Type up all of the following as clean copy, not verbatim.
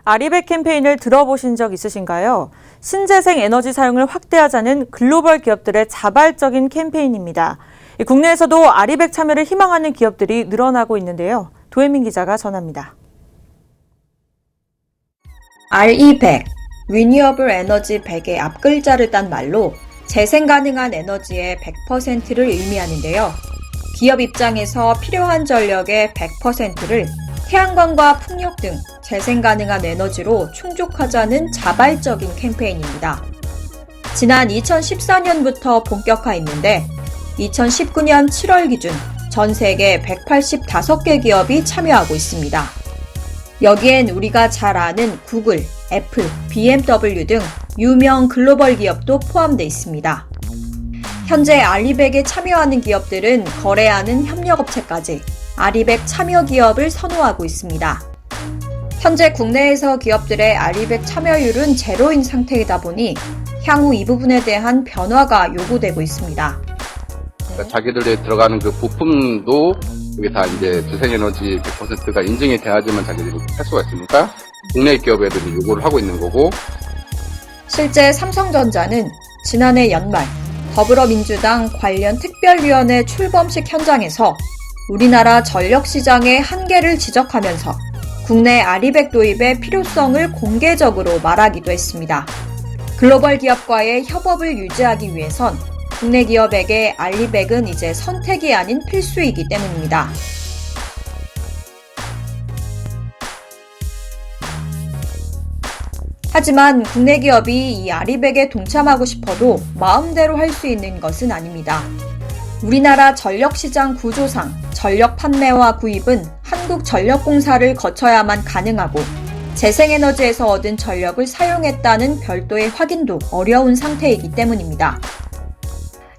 아리백 캠페인을 들어보신 적 있으신가요? 신재생 에너지 사용을 확대하자는 글로벌 기업들의 자발적인 캠페인입니다. 국내에서도 아리백 참여를 희망하는 기업들이 늘어나고 있는데요. 도혜민 기자가 전합니다. RE100, Renewable Energy 100의 앞글자를 딴 말로 재생 가능한 에너지의 100%를 의미하는데요. 기업 입장에서 필요한 전력의 100%를 태양광과 풍력 등 재생 가능한 에너지로 충족하자는 자발적인 캠페인입니다. 지난 2014년부터 본격화했는데 2019년 7월 기준 전 세계 185개 기업이 참여하고 있습니다. 여기엔 우리가 잘 아는 구글, 애플, BMW 등 유명 글로벌 기업도 포함되어 있습니다. 현재 아리백에 참여하는 기업들은 거래하는 협력업체까지 아리백 참여 기업을 선호하고 있습니다. 현재 국내에서 기업들의 아리백 참여율은 제로인 상태이다 보니 향후 이 부분에 대한 변화가 요구되고 있습니다. 자기들에 들어가는 그 부품도 여기 다 이제 재생에너지 100%가 인증이 돼야지만 자기들이 할 수가 있으니까 국내 기업 애들이 요구를 하고 있는 거고. 실제 삼성전자는 지난해 연말 더불어민주당 관련 특별위원회 출범식 현장에서 우리나라 전력시장의 한계를 지적하면서 국내 아리백 도입의 필요성을 공개적으로 말하기도 했습니다. 글로벌 기업과의 협업을 유지하기 위해선 국내 기업에게 아리백은 이제 선택이 아닌 필수이기 때문입니다. 하지만 국내 기업이 이 아리백에 동참하고 싶어도 마음대로 할 수 있는 것은 아닙니다. 우리나라 전력시장 구조상 전력 판매와 구입은 한국전력공사를 거쳐야만 가능하고 재생에너지에서 얻은 전력을 사용했다는 별도의 확인도 어려운 상태이기 때문입니다.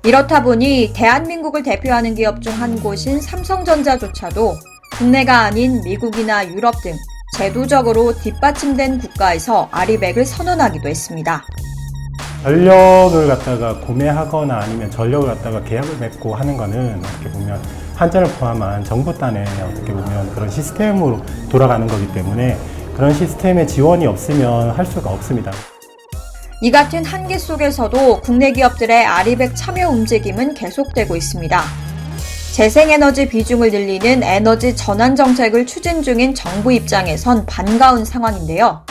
이렇다 보니 대한민국을 대표하는 기업 중 한 곳인 삼성전자조차도 국내가 아닌 미국이나 유럽 등 제도적으로 뒷받침된 국가에서 아리백을 선언하기도 했습니다. 전력을 갖다가 구매하거나 아니면 전력을 갖다가 계약을 맺고 하는 거는 어떻게 보면 한전을 포함한 정부 단의 어떻게 보면 그런 시스템으로 돌아가는 거기 때문에 그런 시스템의 지원이 없으면 할 수가 없습니다. 이 같은 한계 속에서도 국내 기업들의 아리백 참여 움직임은 계속되고 있습니다. 재생에너지 비중을 늘리는 에너지 전환 정책을 추진 중인 정부 입장에선 반가운 상황인데요.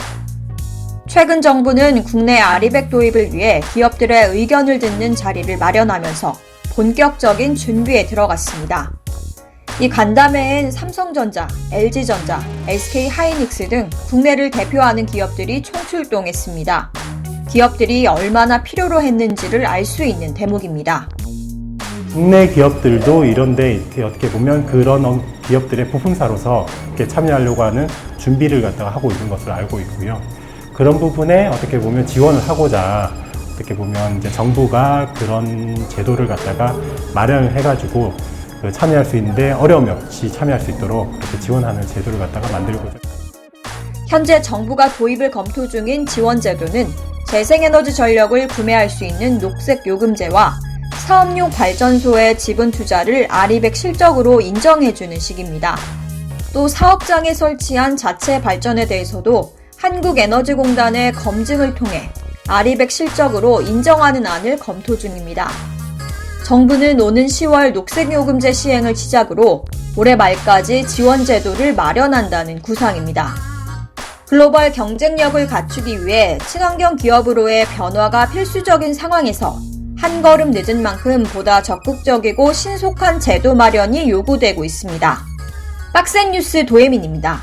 최근 정부는 국내 아리백 도입을 위해 기업들의 의견을 듣는 자리를 마련하면서 본격적인 준비에 들어갔습니다. 이 간담회엔 삼성전자, LG전자, SK하이닉스 등 국내를 대표하는 기업들이 총출동했습니다. 기업들이 얼마나 필요로 했는지를 알 수 있는 대목입니다. 국내 기업들도 이런데 이렇게 어떻게 보면 그런 기업들의 부품사로서 이렇게 참여하려고 하는 준비를 갖다가 하고 있는 것을 알고 있고요. 그런 부분에 어떻게 보면 지원을 하고자 어떻게 보면 이제 정부가 그런 제도를 갖다가 마련을 해가지고 참여할 수 있는데 어려움이 없이 참여할 수 있도록 그렇게 지원하는 제도를 갖다가 만들고자. 현재 정부가 도입을 검토 중인 지원 제도는 재생에너지 전력을 구매할 수 있는 녹색요금제와 사업용 발전소의 지분 투자를 아리백 실적으로 인정해주는 식입니다. 또 사업장에 설치한 자체 발전에 대해서도 한국에너지공단의 검증을 통해 아리백 실적으로 인정하는 안을 검토 중입니다. 정부는 오는 10월 녹색요금제 시행을 시작으로 올해 말까지 지원 제도를 마련한다는 구상입니다. 글로벌 경쟁력을 갖추기 위해 친환경 기업으로의 변화가 필수적인 상황에서 한 걸음 늦은 만큼 보다 적극적이고 신속한 제도 마련이 요구되고 있습니다. 빡센 뉴스 도혜민입니다.